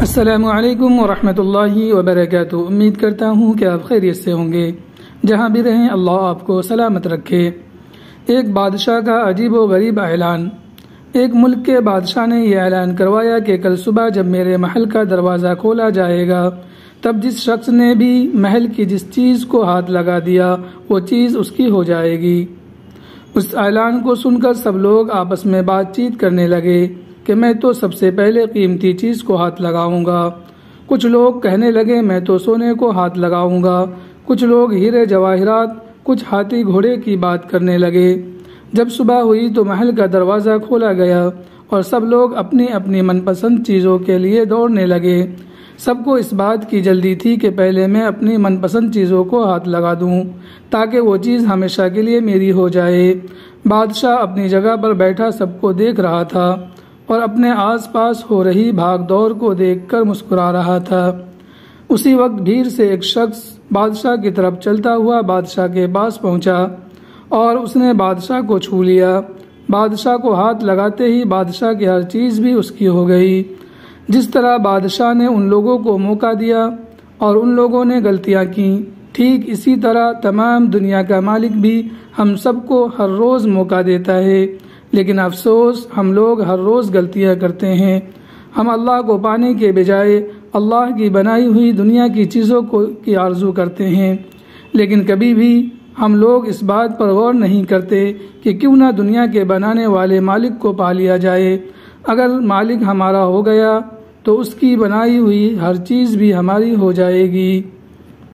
السلام علیکم ورحمۃ اللہ وبرکاتہ۔ امید کرتا ہوں کہ آپ خیریت سے ہوں گے۔ جہاں بھی رہیں اللہ آپ کو سلامت رکھے۔ ایک بادشاہ کا عجیب و غریب اعلان۔ ایک ملک کے بادشاہ نے یہ اعلان کروایا کہ کل صبح جب میرے محل کا دروازہ کھولا جائے گا تب جس شخص نے بھی محل کی جس چیز کو ہاتھ لگا دیا وہ چیز اس کی ہو جائے گی۔ اس اعلان کو سن کر سب لوگ آپس میں بات چیت کرنے لگے کہ میں تو سب سے پہلے قیمتی چیز کو ہاتھ لگاؤں گا۔ کچھ لوگ کہنے لگے میں تو سونے کو ہاتھ لگاؤں گا، کچھ لوگ ہیرے جواہرات، کچھ ہاتھی گھوڑے کی بات کرنے لگے۔ جب صبح ہوئی تو محل کا دروازہ کھولا گیا اور سب لوگ اپنی اپنی من پسند چیزوں کے لیے دوڑنے لگے۔ سب کو اس بات کی جلدی تھی کہ پہلے میں اپنی من پسند چیزوں کو ہاتھ لگا دوں تاکہ وہ چیز ہمیشہ کے لیے میری ہو جائے۔ بادشاہ اپنی جگہ پر بیٹھا سب کو دیکھ رہا تھا اور اپنے آس پاس ہو رہی بھاگ دوڑ کو دیکھ کر مسکرا رہا تھا۔ اسی وقت بھیڑ سے ایک شخص بادشاہ کی طرف چلتا ہوا بادشاہ کے پاس پہنچا اور اس نے بادشاہ کو چھو لیا۔ بادشاہ کو ہاتھ لگاتے ہی بادشاہ کی ہر چیز بھی اس کی ہو گئی۔ جس طرح بادشاہ نے ان لوگوں کو موقع دیا اور ان لوگوں نے غلطیاں کیں، ٹھیک اسی طرح تمام دنیا کا مالک بھی ہم سب کو ہر روز موقع دیتا ہے، لیکن افسوس ہم لوگ ہر روز غلطیاں کرتے ہیں۔ ہم اللہ کو پانے کے بجائے اللہ کی بنائی ہوئی دنیا کی چیزوں کی آرزو کرتے ہیں، لیکن کبھی بھی ہم لوگ اس بات پر غور نہیں کرتے کہ کیوں نہ دنیا کے بنانے والے مالک کو پا لیا جائے۔ اگر مالک ہمارا ہو گیا تو اس کی بنائی ہوئی ہر چیز بھی ہماری ہو جائے گی۔